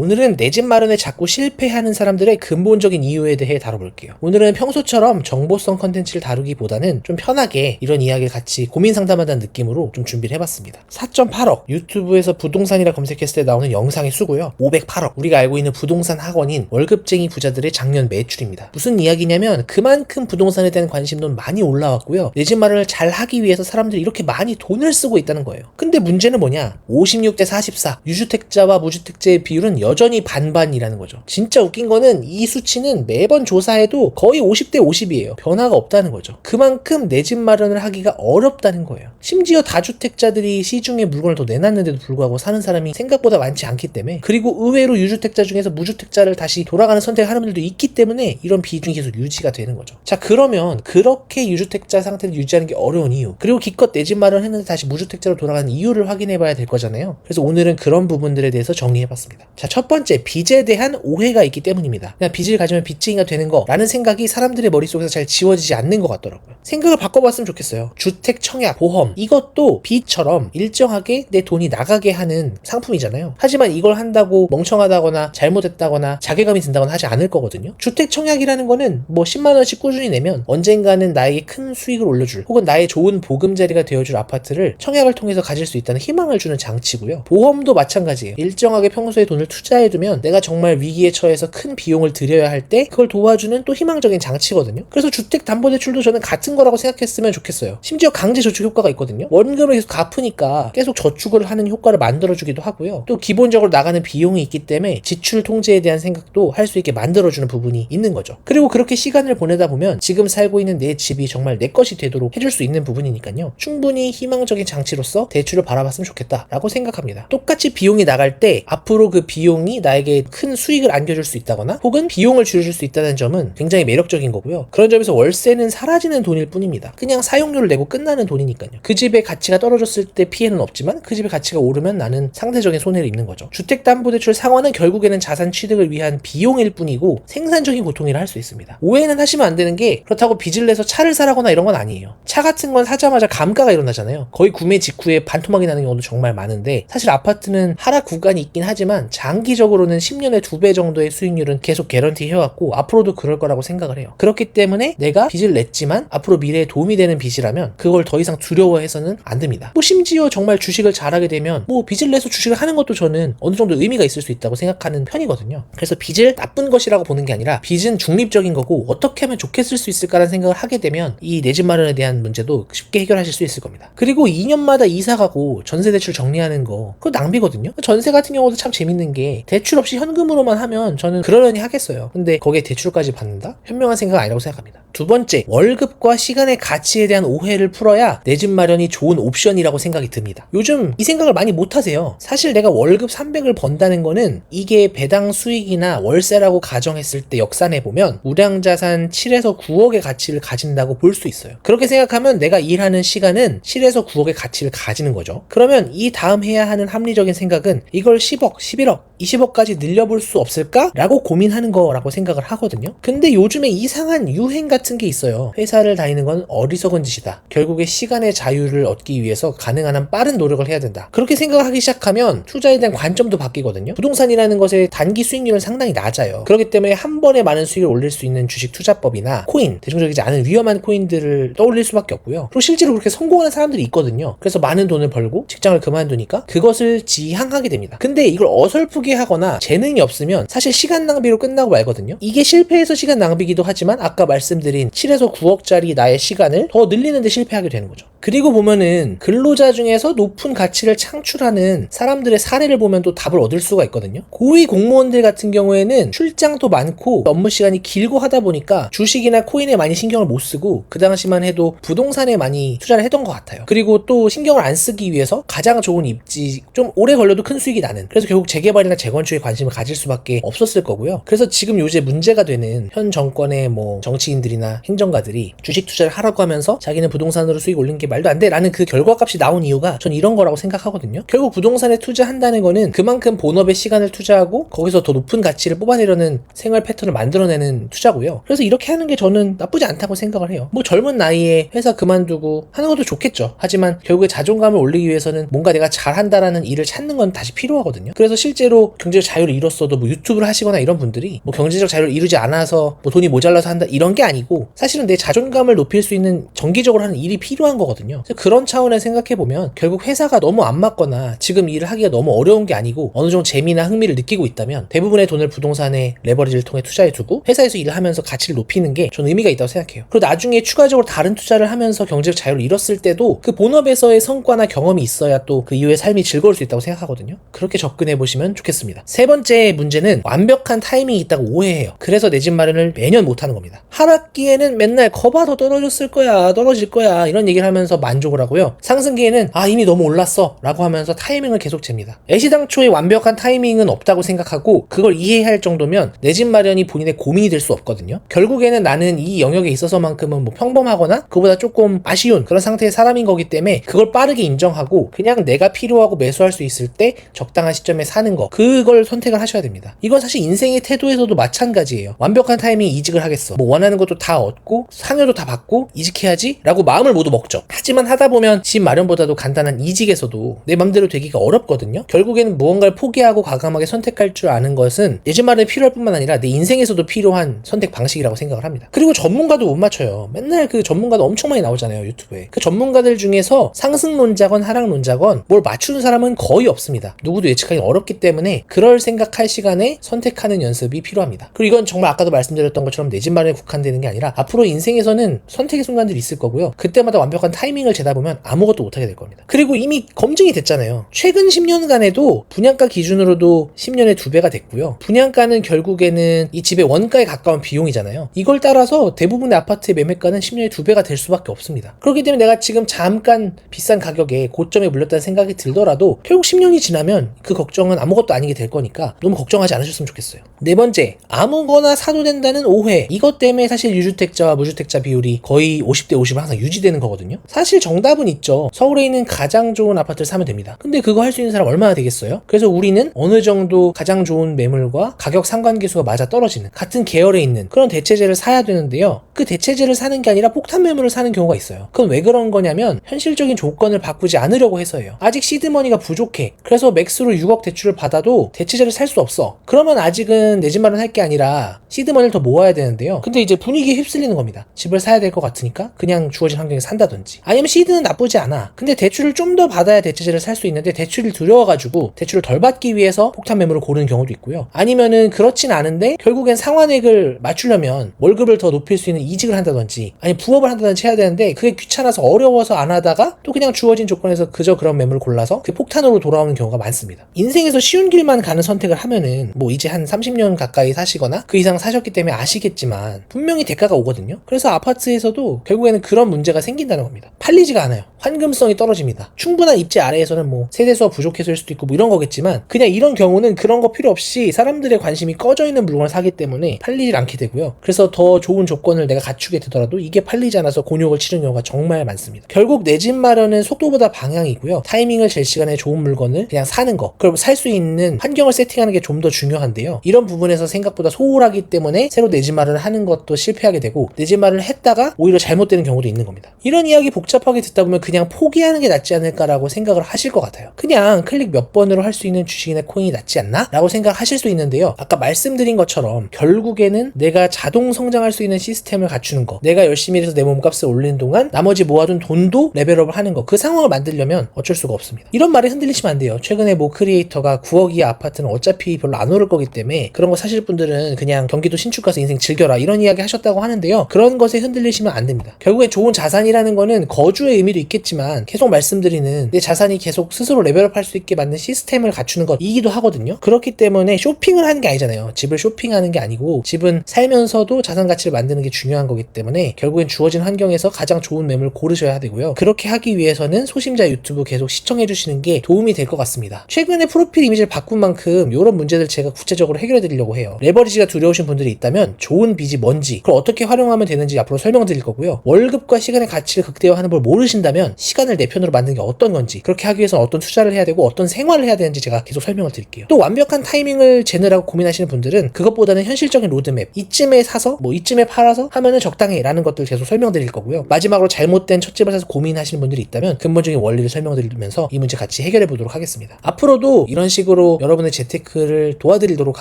오늘은 내 집 마련에 자꾸 실패하는 사람들의 근본적인 이유에 대해 다뤄볼게요. 오늘은 평소처럼 정보성 컨텐츠를 다루기보다는 좀 편하게 이런 이야기를 같이 고민 상담한다는 느낌으로 좀 준비를 해봤습니다. 4.8억 유튜브에서 부동산이라 검색했을 때 나오는 영상의 수고요. 508억 우리가 알고 있는 부동산 학원인 월급쟁이 부자들의 작년 매출입니다. 무슨 이야기냐면 그만큼 부동산에 대한 관심도 많이 올라왔고요. 내 집 마련을 잘 하기 위해서 사람들이 이렇게 많이 돈을 쓰고 있다는 거예요. 근데 문제는 뭐냐? 56대 44 유주택자와 무주택자의 비율은 여전히 반반이라는 거죠. 진짜 웃긴 거는 이 수치는 매번 조사해도 거의 50대 50이에요. 변화가 없다는 거죠. 그만큼 내 집 마련을 하기가 어렵다는 거예요. 심지어 다주택자들이 시중에 물건을 더 내놨는데도 불구하고 사는 사람이 생각보다 많지 않기 때문에, 그리고 의외로 유주택자 중에서 무주택자를 다시 돌아가는 선택을 하는 분들도 있기 때문에 이런 비중이 계속 유지가 되는 거죠. 자, 그러면 그렇게 유주택자 상태를 유지하는 게 어려운 이유, 그리고 기껏 내 집 마련했는데 다시 무주택자로 돌아가는 이유를 확인해 봐야 될 거잖아요. 그래서 오늘은 그런 부분들에 대해서 정리해 봤습니다. 자, 첫 번째, 빚에 대한 오해가 있기 때문입니다. 그냥 빚을 가지면 빚쟁이가 되는 거라는 생각이 사람들의 머릿속에서 잘 지워지지 않는 것 같더라고요. 생각을 바꿔봤으면 좋겠어요. 주택 청약, 보험, 이것도 빚처럼 일정하게 내 돈이 나가게 하는 상품이잖아요. 하지만 이걸 한다고 멍청하다거나 잘못했다거나 자괴감이 든다거나 하지 않을 거거든요. 주택 청약이라는 거는 뭐 10만원씩 꾸준히 내면 언젠가는 나에게 큰 수익을 올려줄, 혹은 나의 좋은 보금자리가 되어줄 아파트를 청약을 통해서 가질 수 있다는 희망을 주는 장치고요. 보험도 마찬가지예요. 일정하게 평소에 돈을 투자해두면 내가 정말 위기에 처해서 큰 비용을 들여야 할 때 그걸 도와주는 또 희망적인 장치거든요. 그래서 주택담보대출도 저는 같은 거라고 생각했으면 좋겠어요. 심지어 강제저축 효과가 있거든요. 원금을 계속 갚으니까 계속 저축을 하는 효과를 만들어주기도 하고요. 또 기본적으로 나가는 비용이 있기 때문에 지출 통제에 대한 생각도 할 수 있게 만들어주는 부분이 있는 거죠. 그리고 그렇게 시간을 보내다 보면 지금 살고 있는 내 집이 정말 내 것이 되도록 해줄 수 있는 부분이니까요. 충분히 희망적인 장치로서 대출을 바라봤으면 좋겠다라고 생각합니다. 똑같이 비용이 나갈 때 앞으로 그 비용이 나에게 큰 수익을 안겨줄 수 있다거나 혹은 비용을 줄여줄 수 있다는 점은 굉장히 매력적인 거고요. 그런 점에서 월세는 사라지는 돈일 뿐입니다. 그냥 사용료를 내고 끝나는 돈이니까요. 그 집의 가치가 떨어졌을 때 피해는 없지만 그 집의 가치가 오르면 나는 상대적인 손해를 입는 거죠. 주택담보대출 상환은 결국에는 자산 취득을 위한 비용일 뿐이고 생산적인 고통이라 할 수 있습니다. 오해는 하시면 안 되는 게, 그렇다고 빚을 내서 차를 사라거나 이런 건 아니에요. 차 같은 건 사자마자 감가가 일어나잖아요. 거의 구매 직후에 반토막이 나는 경우도 정말 많은데, 사실 아파트는 하락 구간이 있긴 하지만 장기적으로는 10년에 2배 정도의 수익률은 계속 개런티 해왔고 앞으로도 그럴 거라고 생각을 해요. 그렇기 때문에 내가 빚을 냈지만 앞으로 미래에 도움이 되는 빚이라면 그걸 더 이상 두려워해서는 안 됩니다. 뭐 심지어 정말 주식을 잘하게 되면 뭐 빚을 내서 주식을 하는 것도 저는 어느 정도 의미가 있을 수 있다고 생각하는 편이거든요. 그래서 빚을 나쁜 것이라고 보는 게 아니라 빚은 중립적인 거고 어떻게 하면 좋게 쓸 수 있을까라는 생각을 하게 되면 이 내 집 마련에 대한 문제도 쉽게 해결하실 수 있을 겁니다. 그리고 2년마다 이사 가고 전세 대출 정리하는 거, 그거 낭비거든요. 전세 같은 경우도 참 재밌는 게 대출 없이 현금으로만 하면 저는 그러려니 하겠어요. 근데 거기에 대출까지 받는다? 현명한 생각은 아니라고 생각합니다. 두 번째, 월급과 시간의 가치에 대한 오해를 풀어야 내 집 마련이 좋은 옵션이라고 생각이 듭니다. 요즘 이 생각을 많이 못 하세요. 사실 내가 월급 300을 번다는 거는 이게 배당 수익이나 월세라고 가정했을 때 역산해보면 우량자산 7에서 9억의 가치를 가진다고 볼 수 있어요. 그렇게 생각하면 내가 일하는 시간은 7에서 9억의 가치를 가지는 거죠. 그러면 이 다음 해야 하는 합리적인 생각은 이걸 10억, 11억, 20억까지 늘려볼 수 없을까? 라고 고민하는 거라고 생각을 하거든요. 근데 요즘에 이상한 유행 같은 게 있어요. 회사를 다니는 건 어리석은 짓이다. 결국에 시간의 자유를 얻기 위해서 가능한 한 빠른 노력을 해야 된다. 그렇게 생각하기 시작하면 투자에 대한 관점도 바뀌거든요. 부동산이라는 것의 단기 수익률은 상당히 낮아요. 그렇기 때문에 한 번에 많은 수익을 올릴 수 있는 주식 투자법이나 코인, 대중적이지 않은 위험한 코인들을 떠올릴 수밖에 없고요. 그리고 실제로 그렇게 성공하는 사람들이 있거든요. 그래서 많은 돈을 벌고 직장을 그만두니까 그것을 지향하게 됩니다. 근데 이걸 어설프게 하거나 재능이 없으면 사실 시간 낭비로 끝나고 말거든요. 이게 실패해서 시간 낭비기도 하지만 아까 말씀드린 7에서 9억짜리 나의 시간을 더 늘리는 데 실패하게 되는 거죠. 그리고 보면은 근로자 중에서 높은 가치를 창출하는 사람들의 사례를 보면 또 답을 얻을 수가 있거든요. 고위 공무원들 같은 경우에는 출장도 많고 업무 시간이 길고 하다 보니까 주식이나 코인에 많이 신경을 못 쓰고 그 당시만 해도 부동산에 많이 투자를 했던 것 같아요. 그리고 또 신경을 안 쓰기 위해서 가장 좋은 입지, 좀 오래 걸려도 큰 수익이 나는, 그래서 결국 재개발이나 재건축에 관심을 가질 수밖에 없었을 거고요. 그래서 지금 요새 문제가 되는 현 정권의 뭐 정치인들이나 행정가들이 주식 투자를 하라고 하면서 자기는 부동산으로 수익 올린 게 말도 안 돼 라는 그 결과값이 나온 이유가 전 이런 거라고 생각하거든요. 결국 부동산에 투자한다는 거는 그만큼 본업에 시간을 투자하고 거기서 더 높은 가치를 뽑아내려는 생활 패턴을 만들어내는 투자고요. 그래서 이렇게 하는 게 저는 나쁘지 않다고 생각을 해요. 뭐 젊은 나이에 회사 그만두고 하는 것도 좋겠죠. 하지만 결국에 자존감을 올리기 위해서는 뭔가 내가 잘한다라는 일을 찾는 건 다시 필요하거든요. 그래서 실제로 경제적 자유를 이뤘어도 뭐 유튜브를 하시거나 이런 분들이 뭐 경제적 자유를 이루지 않아서 뭐 돈이 모자라서 한다 이런 게 아니고 사실은 내 자존감을 높일 수 있는 정기적으로 하는 일이 필요한 거거든요. 그래서 그런 차원에서 생각해보면 결국 회사가 너무 안 맞거나 지금 일을 하기가 너무 어려운 게 아니고 어느 정도 재미나 흥미를 느끼고 있다면 대부분의 돈을 부동산에 레버리지를 통해 투자해두고 회사에서 일을 하면서 가치를 높이는 게 저는 의미가 있다고 생각해요. 그리고 나중에 추가적으로 다른 투자를 하면서 경제적 자유를 이뤘을 때도 그 본업에서의 성과나 경험이 있어야 또 그 이후의 삶이 즐거울 수 있다고 생각하거든요. 그렇게 접근해보시면 좋겠습니다. 세 번째 문제는 완벽한 타이밍이 있다고 오해해요. 그래서 내 집 마련을 매년 못하는 겁니다. 하락기에는 맨날 거봐 더 떨어졌을 거야 떨어질 거야 이런 얘기를 하면서 만족을 하고요. 상승기에는 이미 너무 올랐어 라고 하면서 타이밍을 계속 잽니다. 애시당초에 완벽한 타이밍은 없다고 생각하고 그걸 이해할 정도면 내 집 마련이 본인의 고민이 될 수 없거든요. 결국에는 나는 이 영역에 있어서만큼은 뭐 평범하거나 그보다 조금 아쉬운 그런 상태의 사람인 거기 때문에 그걸 빠르게 인정하고 그냥 내가 필요하고 매수할 수 있을 때 적당한 시점에 사는 거 그걸 선택을 하셔야 됩니다. 이건 사실 인생의 태도에서도 마찬가지예요. 완벽한 타이밍에 이직을 하겠어. 뭐 원하는 것도 다 얻고 상여도 다 받고 이직해야지 라고 마음을 모두 먹죠. 하지만 하다 보면 집 마련보다도 간단한 이직에서도 내 맘대로 되기가 어렵거든요. 결국에는 무언가를 포기하고 과감하게 선택할 줄 아는 것은 내 집 마련이 필요할 뿐만 아니라 내 인생에서도 필요한 선택 방식이라고 생각을 합니다. 그리고 전문가도 못 맞춰요. 맨날 그 전문가도 엄청 많이 나오잖아요, 유튜브에. 그 전문가들 중에서 상승론자건 하락론자건 뭘 맞추는 사람은 거의 없습니다. 누구도 예측하기 어렵기 때문에 그럴 생각할 시간에 선택하는 연습이 필요합니다. 그리고 이건 정말 아까도 말씀드렸던 것처럼 내 집 마련에 국한되는 게 아니라 앞으로 인생에서는 선택의 순간들이 있을 거고요. 그때마다 완벽한 타이밍을 재다 보면 아무것도 못하게 될 겁니다. 그리고 이미 검증이 됐잖아요. 최근 10년간에도 분양가 기준으로도 10년에 2배가 됐고요. 분양가는 결국에는 이 집의 원가에 가까운 비용이잖아요. 이걸 따라서 대부분의 아파트의 매매가는 10년에 2배가 될 수밖에 없습니다. 그렇기 때문에 내가 지금 잠깐 비싼 가격에 고점에 물렸다는 생각이 들더라도 결국 10년이 지나면 그 걱정은 아무것도 아니게 될 거니까 너무 걱정하지 않으셨으면 좋겠어요. 네 번째, 아무거나 사도 된다는 오해. 이것 때문에 사실 유주택자와 무주택자 비율이 거의 50대 50은 항상 유지되는 거거든요. 사실 정답은 있죠. 서울에 있는 가장 좋은 아파트를 사면 됩니다. 근데 그거 할 수 있는 사람 얼마나 되겠어요? 그래서 우리는 어느 정도 가장 좋은 매물과 가격 상관계수가 맞아 떨어지는 같은 계열에 있는 그런 대체제를 사야 되는데요. 그 대체제를 사는 게 아니라 폭탄 매물을 사는 경우가 있어요. 그건 왜 그런 거냐면 현실적인 조건을 바꾸지 않으려고 해서예요. 아직 시드머니가 부족해. 그래서 맥스로 6억 대출을 받아도 대체제를 살 수 없어. 그러면 아직은 내 집 마련할 게 아니라 시드머니를 더 모아야 되는데요. 근데 이제 분위기에 휩쓸리는 겁니다. 집을 사야 될 것 같으니까 그냥 주어진 환경에 산다든지 아니면 시드는 나쁘지 않아. 근데 대출을 좀 더 받아야 대체제를 살 수 있는데 대출을 두려워가지고 대출을 덜 받기 위해서 폭탄 매물을 고르는 경우도 있고요. 아니면은 그렇진 않은데 결국엔 상환액을 맞추려면 월급을 더 높일 수 있는 이직을 한다든지 아니 부업을 한다든지 해야 되는데 그게 귀찮아서 어려워서 안 하다가 또 그냥 주어진 조건에서 그저 그런 매물을 골라서 그 폭탄으로 돌아오는 경우가 많습니다. 인생에서 쉬운 길만 가는 선택을 하면은 뭐 이제 한 30년 가까이 사시거나 그 이상 사셨기 때문에 아시겠지만 분명히 대가가 오거든요. 그래서 아파트에서도 결국에는 그런 문제가 생긴다는 겁니다. 팔리지가 않아요. 환금성이 떨어집니다. 충분한 입지 아래에서는 뭐 세대수가 부족해서일 수도 있고 뭐 이런 거겠지만 그냥 이런 경우는 그런 거 필요 없이 사람들의 관심이 꺼져 있는 물건을 사기 때문에 팔리질 않게 되고요. 그래서 더 좋은 조건을 내가 갖추게 되더라도 이게 팔리지 않아서 곤욕을 치르는 경우가 정말 많습니다. 결국 내 집 마련은 속도보다 방향이고요. 타이밍을 잴 시간에 좋은 물건을 그냥 사는 거, 그리고 살 수 있는 환경을 세팅하는 게 좀 더 중요한데요. 이런 부분에서 생각보다 소홀하기 때문에 새로 내 집 마련을 하는 것도 실패하게 되고 내 집 마련을 했다가 오히려 잘못되는 경우도 있는 겁니다. 이런 이야기 복잡하게 듣다 보면 그냥 포기하는 게 낫지 않을까라고 생각을 하실 것 같아요. 그냥 클릭 몇 번으로 할 수 있는 주식이나 코인이 낫지 않나? 라고 생각하실 수 있는데요. 아까 말씀드린 것처럼 결국에는 내가 자동 성장할 수 있는 시스템을 갖추는 거, 내가 열심히 해서 내 몸값을 올리는 동안 나머지 모아둔 돈도 레벨업을 하는 거, 그 상황을 만들려면 어쩔 수가 없습니다. 이런 말에 흔들리시면 안 돼요. 최근에 뭐 크리에이터가 9억 이하 아파트는 어차피 별로 안 오를 거기 때문에 그런 거 사실 분들은 그냥 경기도 신축 가서 인생 즐겨라 이런 이야기 하셨다고 하는데요. 그런 것에 흔들리시면 안 됩니다. 결국에 좋은 자산이라는 거는 거주의 의미도 있겠지만 계속 말씀드리는 내 자산이 계속 스스로 레벨업 할 수 있게 맞는 시스템을 갖추는 것이기도 하거든요. 그렇기 때문에 쇼핑을 하는 게 아니잖아요. 집을 쇼핑하는 게 아니고 집은 살면서도 자산 가치를 만드는 게 중요한 거기 때문에 결국엔 주어진 환경에서 가장 좋은 매물을 고르셔야 되고요. 그렇게 하기 위해서는 소심자 유튜브 계속 시청해 주시는 게 도움이 될 것 같습니다. 최근에 프로필 이미지를 바꾼 만큼 이런 문제들 제가 구체적으로 해결해 드리려고 해요. 레버리지가 두려우신 분들이 있다면 좋은 빚이 뭔지 그걸 어떻게 활용하면 되는지 앞으로 설명드릴 거고요. 월급과 시간의 가치를 극대화하는 하는 걸 모르신다면 시간을 내 편으로 만드는 게 어떤 건지, 그렇게 하기 위해서 어떤 투자를 해야 되고 어떤 생활을 해야 되는지 제가 계속 설명을 드릴게요. 또 완벽한 타이밍을 재느라고 고민하시는 분들은 그것보다는 현실적인 로드맵, 이쯤에 사서 뭐 이쯤에 팔아서 하면은 적당해 라는 것들 계속 설명드릴 거고요. 마지막으로 잘못된 첫 집을 사서 고민하시는 분들이 있다면 근본적인 원리를 설명드리면서 이 문제 같이 해결해 보도록 하겠습니다. 앞으로도 이런 식으로 여러분의 재테크를 도와드리도록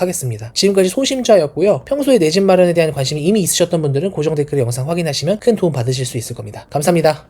하겠습니다. 지금까지 소심자였고요. 평소에 내 집 마련에 대한 관심이 이미 있으셨던 분들은 고정 댓글에 영상 확인하시면 큰 도움 받으실 수 있을 겁니다. 감사합니다.